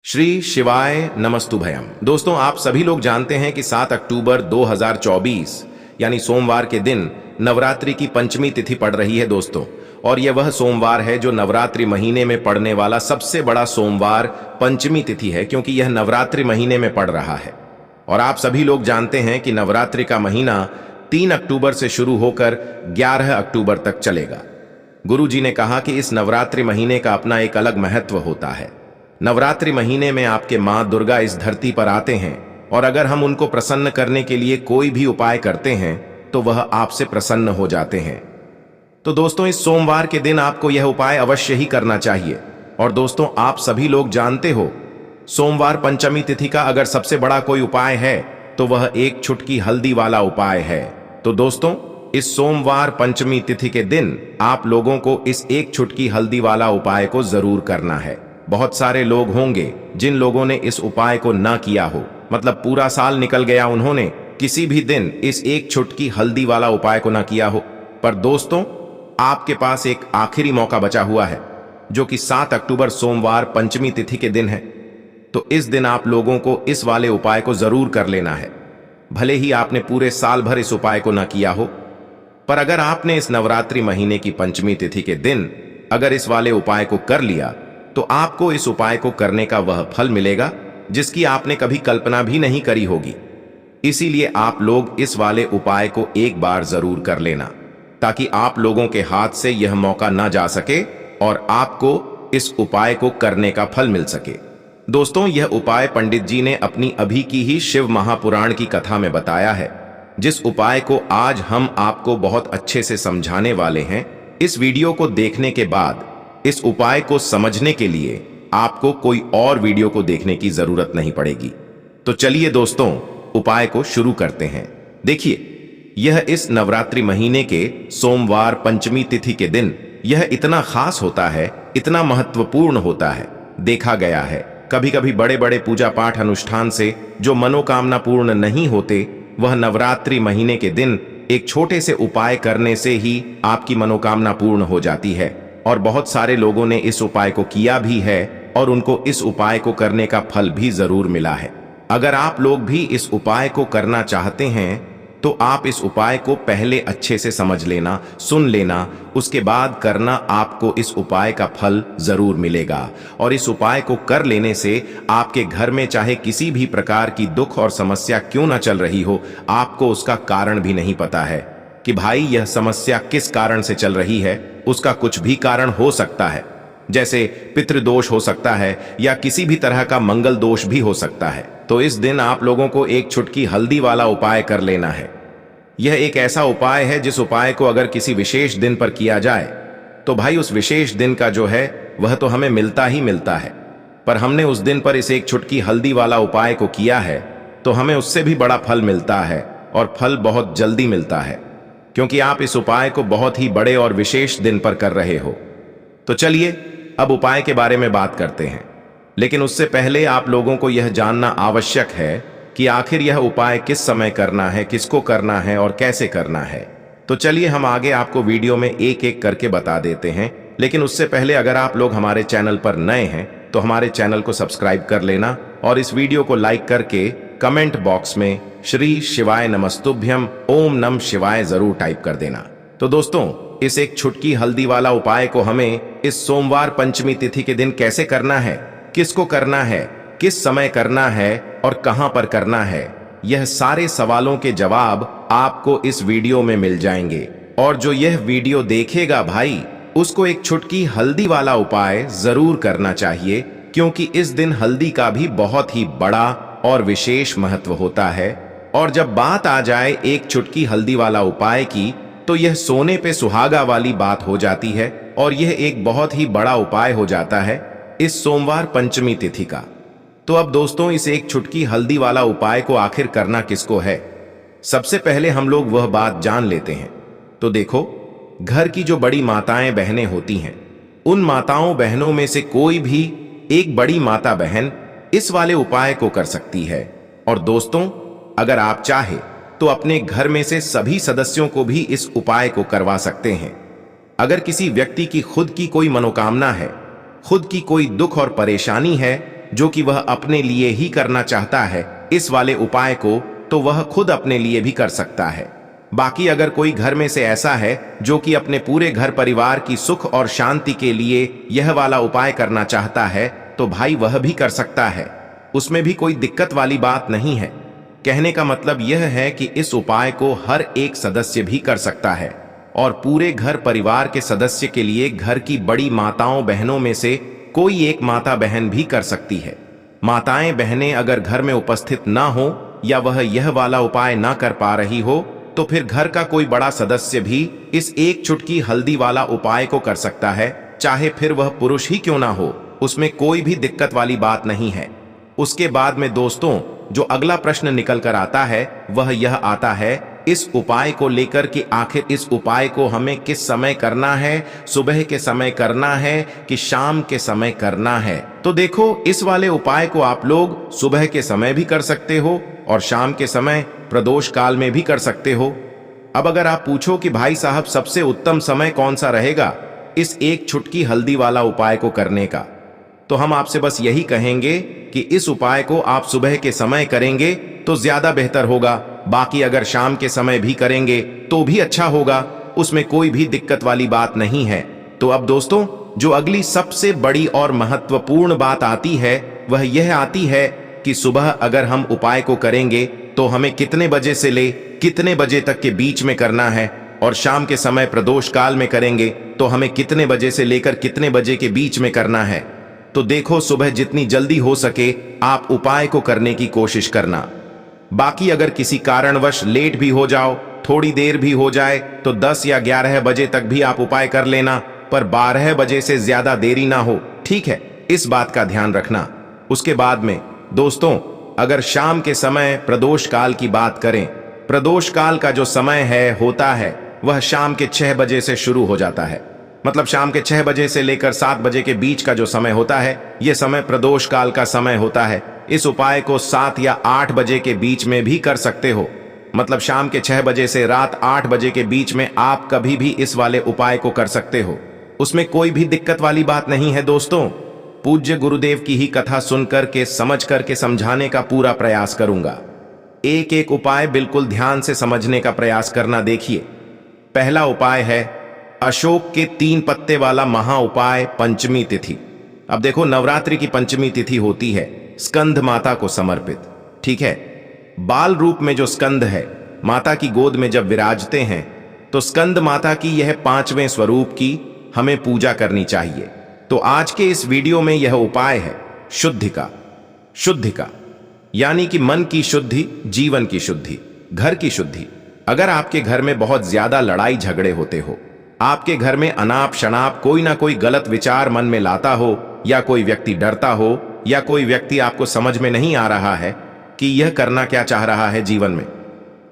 श्री शिवाय नमस्तुभयम। दोस्तों, आप सभी लोग जानते हैं कि 7 अक्टूबर 2024 यानी सोमवार के दिन नवरात्रि की पंचमी तिथि पड़ रही है दोस्तों। और यह वह सोमवार है जो नवरात्रि महीने में पड़ने वाला सबसे बड़ा सोमवार पंचमी तिथि है, क्योंकि यह नवरात्रि महीने में पड़ रहा है। और आप सभी लोग जानते हैं कि नवरात्रि का महीना 3 अक्टूबर से शुरू होकर 11 अक्टूबर तक चलेगा। गुरु जी ने कहा कि इस नवरात्रि महीने का अपना एक अलग महत्व होता है। नवरात्रि महीने में आपके मां दुर्गा इस धरती पर आते हैं, और अगर हम उनको प्रसन्न करने के लिए कोई भी उपाय करते हैं तो वह आपसे प्रसन्न हो जाते हैं। तो दोस्तों, इस सोमवार के दिन आपको यह उपाय अवश्य ही करना चाहिए। और दोस्तों, आप सभी लोग जानते हो, सोमवार पंचमी तिथि का अगर सबसे बड़ा कोई उपाय है तो वह एक चुटकी हल्दी वाला उपाय है। तो दोस्तों, इस सोमवार पंचमी तिथि के दिन आप लोगों को इस एक चुटकी हल्दी वाला उपाय को जरूर करना है। बहुत सारे लोग होंगे जिन लोगों ने इस उपाय को ना किया हो, मतलब पूरा साल निकल गया, उन्होंने किसी भी दिन इस एक चुटकी हल्दी वाला उपाय को ना किया हो। पर दोस्तों, आपके पास एक आखिरी मौका बचा हुआ है, जो कि 7 अक्टूबर सोमवार पंचमी तिथि के दिन है। तो इस दिन आप लोगों को इस वाले उपाय को जरूर कर लेना है। भले ही आपने पूरे साल भर इस उपाय को ना किया हो, पर अगर आपने इस नवरात्रि महीने की पंचमी तिथि के दिन अगर इस वाले उपाय को कर लिया तो आपको इस उपाय को करने का वह फल मिलेगा जिसकी आपने कभी कल्पना भी नहीं करी होगी। इसीलिए आप लोग इस वाले उपाय को एक बार जरूर कर लेना, ताकि आप लोगों के हाथ से यह मौका ना जा सके और आपको इस उपाय को करने का फल मिल सके। दोस्तों, यह उपाय पंडित जी ने अपनी अभी की ही शिव महापुराण की कथा में बताया है, जिस उपाय को आज हम आपको बहुत अच्छे से समझाने वाले हैं। इस वीडियो को देखने के बाद इस उपाय को समझने के लिए आपको कोई और वीडियो को देखने की जरूरत नहीं पड़ेगी। तो चलिए दोस्तों, उपाय को शुरू करते हैं। देखिए, यह इस नवरात्रि महीने के सोमवार पंचमी तिथि के दिन यह इतना खास होता है, इतना महत्वपूर्ण होता है। देखा गया है, कभी कभी बड़े बड़े पूजा पाठ अनुष्ठान से जो मनोकामना पूर्ण नहीं होते, वह नवरात्रि महीने के दिन एक छोटे से उपाय करने से ही आपकी मनोकामना पूर्ण हो जाती है। और बहुत सारे लोगों ने इस उपाय को किया भी है और उनको इस उपाय को करने का फल भी जरूर मिला है। अगर आप लोग भी इस उपाय को करना चाहते हैं तो आप इस उपाय को पहले अच्छे से समझ लेना, सुन लेना, उसके बाद करना। आपको इस उपाय का फल जरूर मिलेगा। और इस उपाय को कर लेने से आपके घर में चाहे किसी भी प्रकार की दुख और समस्या क्यों ना चल रही हो, आपको उसका कारण भी नहीं पता है कि भाई यह समस्या किस कारण से चल रही है। उसका कुछ भी कारण हो सकता है, जैसे पितृदोष हो सकता है या किसी भी तरह का मंगल दोष भी हो सकता है। तो इस दिन आप लोगों को एक चुटकी हल्दी वाला उपाय कर लेना है। यह एक ऐसा उपाय है जिस उपाय को अगर किसी विशेष दिन पर किया जाए तो भाई उस विशेष दिन का जो है वह तो हमें मिलता ही मिलता है। पर हमने उस दिन पर इस एक चुटकी हल्दी वाला उपाय को किया है तो हमें उससे भी बड़ा फल मिलता है, और फल बहुत जल्दी मिलता है, क्योंकि आप इस उपाय को बहुत ही बड़े और विशेष दिन पर कर रहे हो। तो चलिए अब उपाय के बारे में बात करते हैं। लेकिन उससे पहले आप लोगों को यह जानना आवश्यक है कि आखिर यह उपाय किस समय करना है, किसको करना है और कैसे करना है। तो चलिए हम आगे आपको वीडियो में एक एक करके बता देते हैं। लेकिन उससे पहले अगर आप लोग हमारे चैनल पर नए हैं तो हमारे चैनल को सब्सक्राइब कर लेना, और इस वीडियो को लाइक करके कमेंट बॉक्स में श्री शिवाय नमस्तुभ्यम ओम नम शिवाय जरूर टाइप कर देना। तो दोस्तों, इस एक चुटकी हल्दी वाला उपाय को हमें इस सोमवार पंचमी तिथि के दिन कैसे करना है, किसको करना है, किस समय करना है और कहां पर करना है, यह सारे सवालों के जवाब आपको इस वीडियो में मिल जाएंगे। और जो यह वीडियो देखेगा भाई, उसको एक चुटकी हल्दी वाला उपाय जरूर करना चाहिए, क्योंकि इस दिन हल्दी का भी बहुत ही बड़ा और विशेष महत्व होता है। और जब बात आ जाए एक चुटकी हल्दी वाला उपाय की, तो यह सोने पे सुहागा वाली बात हो जाती है, और यह एक बहुत ही बड़ा उपाय हो जाता है इस सोमवार पंचमी तिथि का। तो अब दोस्तों, इस एक चुटकी हल्दी वाला उपाय को आखिर करना किसको है, सबसे पहले हम लोग वह बात जान लेते हैं। तो देखो, घर की जो बड़ी माताएं बहनें होती हैं, उन माताओं बहनों में से कोई भी एक बड़ी माता बहन इस वाले उपाय को कर सकती है। और दोस्तों, अगर आप चाहे तो अपने घर में से सभी सदस्यों को भी इस उपाय को करवा सकते हैं। अगर किसी व्यक्ति की खुद की कोई मनोकामना है, खुद की कोई दुख और परेशानी है, जो कि वह अपने लिए ही करना चाहता है इस वाले उपाय को, तो वह खुद अपने लिए भी कर सकता है। बाकी अगर कोई घर में से ऐसा है जो कि अपने पूरे घर परिवार की सुख और शांति के लिए यह वाला उपाय करना चाहता है, तो भाई वह भी कर सकता है, उसमें भी कोई दिक्कत वाली बात नहीं है। कहने का मतलब यह है कि इस उपाय को हर एक सदस्य भी कर सकता है और पूरे घर परिवार के सदस्य के लिए घर की बड़ी माताओं बहनों में से कोई एक माता बहन भी कर सकती है। माताएं बहनें अगर घर में उपस्थित ना हो या वह यह वाला उपाय ना कर पा रही हो, तो फिर घर का कोई बड़ा सदस्य भी इस एक चुटकी हल्दी वाला उपाय को कर सकता है, चाहे फिर वह पुरुष ही क्यों ना हो, उसमें कोई भी दिक्कत वाली बात नहीं है। उसके बाद में दोस्तों जो अगला प्रश्न निकल कर आता है वह यह आता है इस उपाय को लेकर कि आखिर इस उपाय को हमें किस समय करना है, सुबह के समय करना है कि शाम के समय करना है। तो देखो, इस वाले उपाय को आप लोग सुबह के समय भी कर सकते हो और शाम के समय प्रदोष काल में भी कर सकते हो। अब अगर आप पूछो कि भाई साहब सबसे उत्तम समय कौन सा रहेगा इस एक चुटकी हल्दी वाला उपाय को करने का, तो हम आपसे बस यही कहेंगे कि इस उपाय को आप सुबह के समय करेंगे तो ज्यादा बेहतर होगा। बाकी अगर शाम के समय भी करेंगे तो भी अच्छा होगा, उसमें कोई भी दिक्कत वाली बात नहीं है। तो अब दोस्तों जो अगली सबसे बड़ी और महत्वपूर्ण बात आती है वह यह आती है कि सुबह अगर हम उपाय को करेंगे तो हमें कितने बजे से ले कितने बजे तक के बीच में करना है, और शाम के समय प्रदोष काल में करेंगे तो हमें कितने बजे से लेकर कितने बजे के बीच में करना है। तो देखो, सुबह जितनी जल्दी हो सके आप उपाय को करने की कोशिश करना। बाकी अगर किसी कारणवश लेट भी हो जाओ, थोड़ी देर भी हो जाए, तो 10 या 11 बजे तक भी आप उपाय कर लेना, पर 12 बजे से ज्यादा देरी ना हो, ठीक है, इस बात का ध्यान रखना। उसके बाद में दोस्तों अगर शाम के समय प्रदोष काल की बात करें, प्रदोष काल का जो समय है होता है वह शाम के 6 बजे से शुरू हो जाता है। मतलब शाम के 6 बजे से लेकर 7 बजे के बीच का जो समय होता है यह समय प्रदोष काल का समय होता है। इस उपाय को 7 या 8 बजे के बीच में भी कर सकते हो। मतलब शाम के 6 बजे से रात 8 बजे के बीच में आप कभी भी इस वाले उपाय को कर सकते हो, उसमें कोई भी दिक्कत वाली बात नहीं है। दोस्तों पूज्य गुरुदेव की ही कथा सुनकर के समझ करके समझाने का पूरा प्रयास करूंगा। एक एक उपाय बिल्कुल ध्यान से समझने का प्रयास करना। देखिए, पहला उपाय है अशोक के 3 पत्ते वाला महा उपाय पंचमी तिथि। अब देखो, नवरात्रि की पंचमी तिथि होती है स्कंद माता को समर्पित, ठीक है। बाल रूप में जो स्कंद है माता की गोद में जब विराजते हैं तो स्कंद माता की यह 5वें स्वरूप की हमें पूजा करनी चाहिए। तो आज के इस वीडियो में यह उपाय है शुद्धि का, यानी कि मन की शुद्धि, जीवन की शुद्धि, घर की शुद्धि। अगर आपके घर में बहुत ज्यादा लड़ाई झगड़े होते हो, आपके घर में अनाप शनाप कोई ना कोई गलत विचार मन में लाता हो, या कोई व्यक्ति डरता हो, या कोई व्यक्ति आपको समझ में नहीं आ रहा है कि यह करना क्या चाह रहा है जीवन में,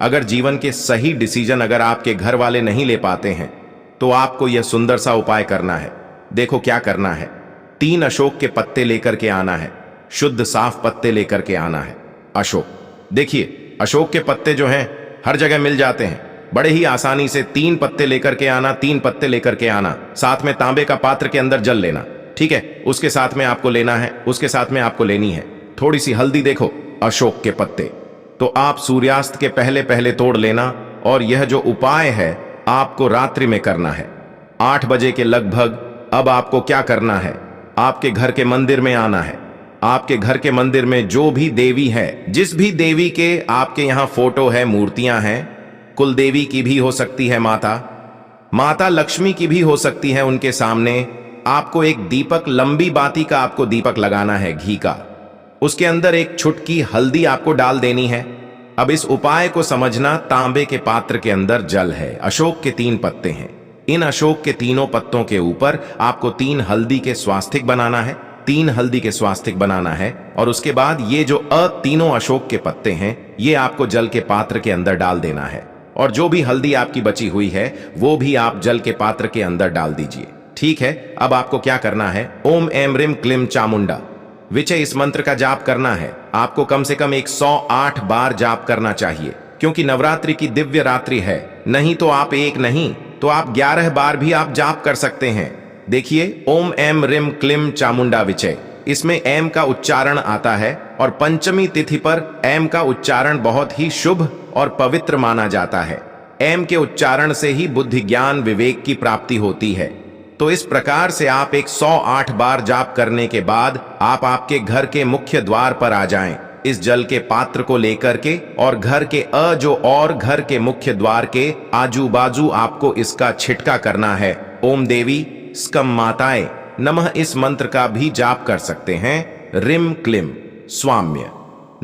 अगर जीवन के सही डिसीजन अगर आपके घर वाले नहीं ले पाते हैं, तो आपको यह सुंदर सा उपाय करना है। देखो क्या करना है, 3 अशोक के पत्ते लेकर के आना है, शुद्ध साफ पत्ते लेकर के आना है। अशोक, देखिए अशोक के पत्ते जो हैं हर जगह मिल जाते हैं, बड़े ही आसानी से 3 पत्ते लेकर के आना, 3 पत्ते लेकर के आना। साथ में तांबे का पात्र के अंदर जल लेना, ठीक है। उसके साथ में आपको लेना है, उसके साथ में आपको लेनी है थोड़ी सी हल्दी। देखो अशोक के पत्ते तो आप सूर्यास्त के पहले पहले तोड़ लेना, और यह जो उपाय है आपको रात्रि में करना है 8 बजे के लगभग। अब आपको क्या करना है, आपके घर के मंदिर में आना है। आपके घर के मंदिर में जो भी देवी है, जिस भी देवी के आपके यहाँ फोटो है, मूर्तियां हैं, कुल देवी की भी हो सकती है, माता लक्ष्मी की भी हो सकती है, उनके सामने आपको एक दीपक, लंबी बाती का आपको दीपक लगाना है घी का। उसके अंदर एक छुटकी हल्दी आपको डाल देनी है। अब इस उपाय को समझना, तांबे के पात्र के अंदर जल है, अशोक के 3 पत्ते हैं। इन अशोक के तीनों पत्तों के ऊपर आपको 3 हल्दी के स्वास्तिक बनाना है, 3 हल्दी के स्वास्तिक बनाना है। और उसके बाद ये जो तीनों अशोक के पत्ते हैं ये आपको जल के पात्र के अंदर डाल देना है, और जो भी हल्दी आपकी बची हुई है वो भी आप जल के पात्र के अंदर डाल दीजिए, ठीक है। अब आपको क्या करना है, ओम ऐं ह्रीं क्लीं चामुंडा विचय, इस मंत्र का जाप करना है। आपको कम से कम 108 बार जाप करना चाहिए, क्योंकि नवरात्रि की दिव्य रात्रि है। नहीं तो आप 1 नहीं तो आप 11 बार भी आप जाप कर सकते हैं। देखिए, ओम ऐं ह्रीं क्लीं चामुंडा विचय, इसमें एम का उच्चारण आता है और पंचमी तिथि पर एम का उच्चारण बहुत ही शुभ और पवित्र माना जाता है। एम के उच्चारण से ही बुद्धि ज्ञान विवेक की प्राप्ति होती है। तो इस प्रकार से आप 108 बार जाप करने के बाद आप आपके घर के मुख्य द्वार पर आ जाएं। इस जल के पात्र को लेकर के और घर के और घर के मुख्य द्वार के आजू बाजू आपको इसका छिटका करना है। ओम देवी स्कम माताए नमः इस मंत्र का भी जाप कर सकते हैं। रिम क्लिम स्वाम्य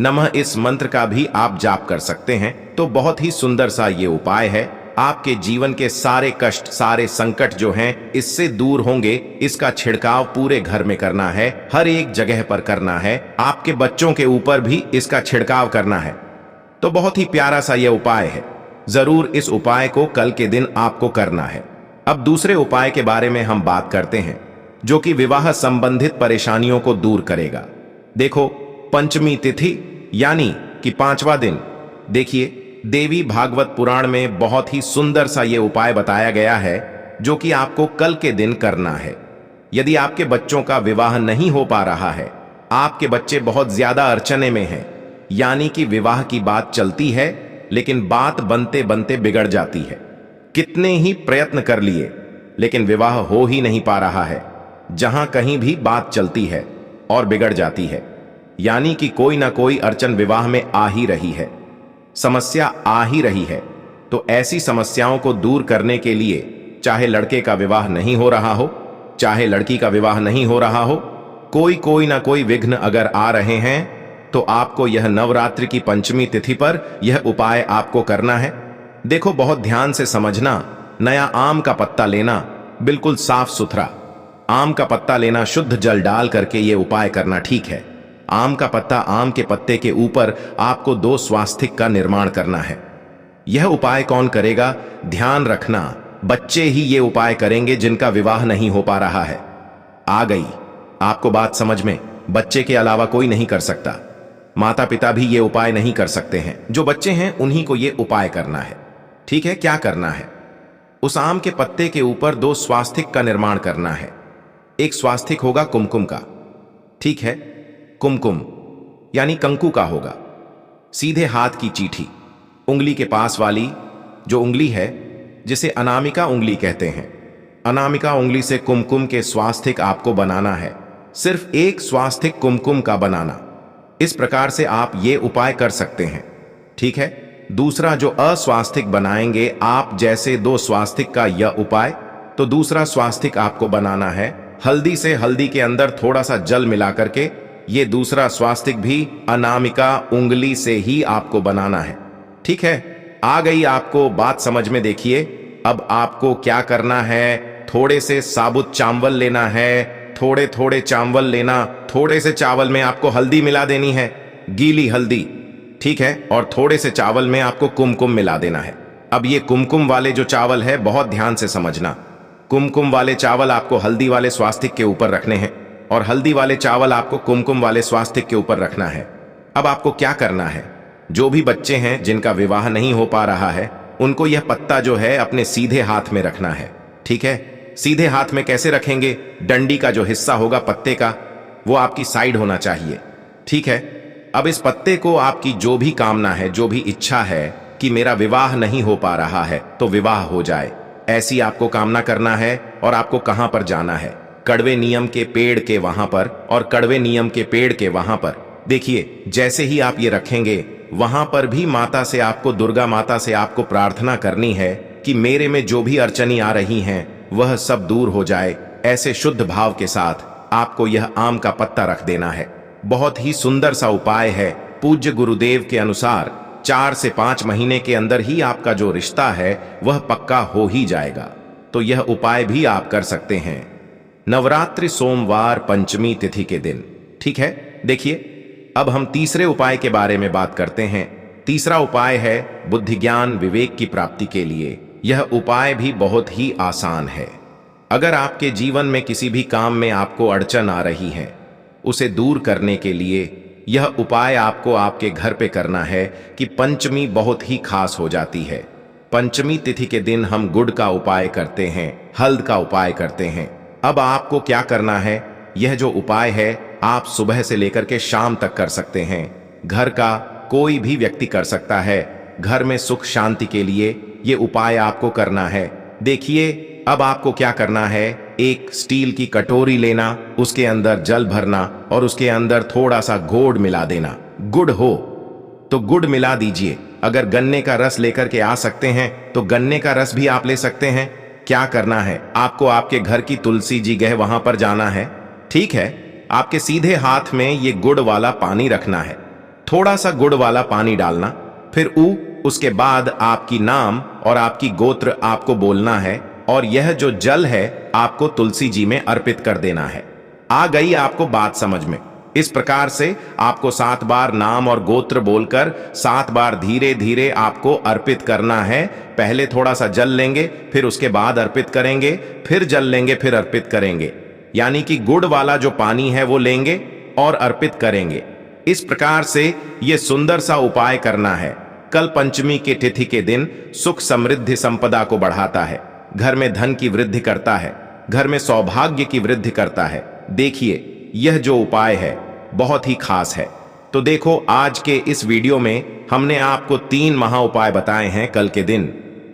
नमः इस मंत्र का भी आप जाप कर सकते हैं। तो बहुत ही सुंदर सा ये उपाय है। आपके जीवन के सारे कष्ट सारे संकट जो हैं इससे दूर होंगे। इसका छिड़काव पूरे घर में करना है, हर एक जगह पर करना है, आपके बच्चों के ऊपर भी इसका छिड़काव करना है। तो बहुत ही प्यारा सा यह उपाय है। जरूर इस उपाय को कल के दिन आपको करना है। अब दूसरे उपाय के बारे में हम बात करते हैं जो कि विवाह संबंधित परेशानियों को दूर करेगा। देखो, पंचमी तिथि यानी कि 5वां दिन, देखिए देवी भागवत पुराण में बहुत ही सुंदर सा ये उपाय बताया गया है जो कि आपको कल के दिन करना है। यदि आपके बच्चों का विवाह नहीं हो पा रहा है, आपके बच्चे बहुत ज्यादा अड़चने में हैं, यानी कि विवाह की बात चलती है लेकिन बात बनते बनते बिगड़ जाती है, कितने ही प्रयत्न कर लिए लेकिन विवाह हो ही नहीं पा रहा है, जहां कहीं भी बात चलती है और बिगड़ जाती है, यानी कि कोई ना कोई अड़चन विवाह में आ ही रही है, समस्या आ ही रही है। तो ऐसी समस्याओं को दूर करने के लिए चाहे लड़के का विवाह नहीं हो रहा हो, चाहे लड़की का विवाह नहीं हो रहा हो, कोई ना कोई विघ्न अगर आ रहे हैं तो आपको यह नवरात्रि की पंचमी तिथि पर यह उपाय आपको करना है। देखो, बहुत ध्यान से समझना। नया आम का पत्ता लेना, बिल्कुल साफ सुथरा आम का पत्ता लेना, शुद्ध जल डाल करके यह उपाय करना, ठीक है। आम का पत्ता, आम के पत्ते के ऊपर आपको 2 स्वास्तिक का निर्माण करना है। यह उपाय कौन करेगा? ध्यान रखना, बच्चे ही ये उपाय करेंगे जिनका विवाह नहीं हो पा रहा है। आ गई आपको बात समझ में? बच्चे के अलावा कोई नहीं कर सकता, माता पिता भी ये उपाय नहीं कर सकते हैं। जो बच्चे हैं उन्हीं को ये उपाय करना है, ठीक है। क्या करना है? उस आम के पत्ते के ऊपर 2 स्वास्तिक का निर्माण करना है। एक स्वास्तिक होगा कुमकुम का, ठीक है, कुमकुम यानी कंकु का होगा। सीधे हाथ की चीठी, उंगली के पास वाली जो उंगली है जिसे अनामिका उंगली कहते हैं, अनामिका उंगली से कुमकुम के स्वास्तिक आपको बनाना है। सिर्फ एक स्वास्तिक कुमकुम का बनाना। इस प्रकार से आप ये उपाय कर सकते हैं, ठीक है। दूसरा जो अस्वास्तिक बनाएंगे आप, जैसे 2 स्वास्तिक का यह उपाय, तो दूसरा स्वास्तिक आपको बनाना है हल्दी से। हल्दी के अंदर थोड़ा सा जल मिला करके ये दूसरा स्वास्तिक भी अनामिका उंगली से ही आपको बनाना है, ठीक है। आ गई आपको बात समझ में? देखिए, अब आपको क्या करना है? थोड़े से साबुत चावल लेना है, थोड़े थोड़े चावल लेना, थोड़े से चावल में आपको हल्दी मिला देनी है, गीली हल्दी, ठीक है। और थोड़े से चावल में आपको कुमकुम मिला देना है। अब ये कुमकुम वाले जो चावल है, बहुत ध्यान से समझना, कुमकुम वाले चावल आपको हल्दी वाले स्वास्तिक के ऊपर रखने हैं और हल्दी वाले चावल आपको कुमकुम वाले स्वास्तिक के ऊपर रखना है। अब आपको क्या करना है? जो भी बच्चे हैं जिनका विवाह नहीं हो पा रहा है, उनको यह पत्ता जो है अपने सीधे हाथ में रखना है, ठीक है। सीधे हाथ में कैसे रखेंगे? डंडी का जो हिस्सा होगा पत्ते का, वो आपकी साइड होना चाहिए, ठीक है। अब इस पत्ते को आपकी जो भी कामना है, जो भी इच्छा है कि मेरा विवाह नहीं हो पा रहा है तो विवाह हो जाए, ऐसी आपको कामना करना है। और आपको कहां पर जाना है? कड़वे नियम के पेड़ के वहां पर, और कड़वे नियम के पेड़ के वहां पर। देखिए, जैसे ही आप ये रखेंगे, वहां पर भी माता से आपको, दुर्गा माता से आपको प्रार्थना करनी है कि मेरे में जो भी अड़चनी आ रही हैं वह सब दूर हो जाए। ऐसे शुद्ध भाव के साथ आपको यह आम का पत्ता रख देना है। बहुत ही सुंदर सा उपाय है। पूज्य गुरुदेव के अनुसार 4 से 5 महीने के अंदर ही आपका जो रिश्ता है वह पक्का हो ही जाएगा। तो यह उपाय भी आप कर सकते हैं नवरात्रि सोमवार पंचमी तिथि के दिन, ठीक है। देखिए, अब हम तीसरे उपाय के बारे में बात करते हैं। तीसरा उपाय है बुद्धि ज्ञान विवेक की प्राप्ति के लिए। यह उपाय भी बहुत ही आसान है। अगर आपके जीवन में किसी भी काम में आपको अड़चन आ रही है, उसे दूर करने के लिए यह उपाय आपको आपके घर पे करना है कि पंचमी बहुत ही खास हो जाती है। पंचमी तिथि के दिन हम गुड़ का उपाय करते हैं, हल्द का उपाय करते हैं। अब आपको क्या करना है? यह जो उपाय है आप सुबह से लेकर के शाम तक कर सकते हैं। घर का कोई भी व्यक्ति कर सकता है। घर में सुख शांति के लिए ये उपाय आपको करना है। देखिए, अब आपको क्या करना है, एक स्टील की कटोरी लेना, उसके अंदर जल भरना और उसके अंदर थोड़ा सा गुड़ मिला देना। गुड़ हो तो गुड़ मिला दीजिए। अगर गन्ने का रस लेकर के आ सकते हैं तो गन्ने का रस भी आप ले सकते हैं। क्या करना है, आपको आपके घर की तुलसी जी गए वहां पर जाना है। ठीक है, आपके सीधे हाथ में ये गुड़ वाला पानी रखना है। थोड़ा सा गुड़ वाला पानी डालना, फिर उसके बाद आपकी नाम और आपकी गोत्र आपको बोलना है और यह जो जल है आपको तुलसी जी में अर्पित कर देना है। आ गई आपको बात समझ में? इस प्रकार से आपको 7 बार नाम और गोत्र बोलकर 7 बार धीरे धीरे आपको अर्पित करना है। पहले थोड़ा सा जल लेंगे, फिर उसके बाद अर्पित करेंगे, फिर जल लेंगे, फिर अर्पित करेंगे। यानी कि गुड़ वाला जो पानी है वो लेंगे और अर्पित करेंगे। इस प्रकार से यह सुंदर सा उपाय करना है। कल पंचमी के तिथि के दिन सुख समृद्धि संपदा को बढ़ाता है, घर में धन की वृद्धि करता है, घर में सौभाग्य की वृद्धि करता है। देखिए, यह जो उपाय है बहुत ही खास है। तो देखो, आज के इस वीडियो में हमने आपको 3 महा उपाय बताए हैं कल के दिन।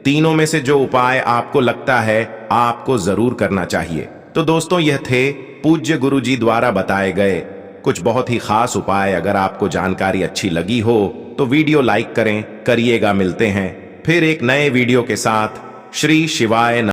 तीनों में से जो उपाय आपको लगता है आपको जरूर करना चाहिए। तो दोस्तों, यह थे पूज्य गुरु जी द्वारा बताए गए कुछ बहुत ही खास उपाय। अगर आपको जानकारी अच्छी लगी हो तो वीडियो लाइक करिएगा। मिलते हैं फिर एक नए वीडियो के साथ। श्री शिवाय नमः।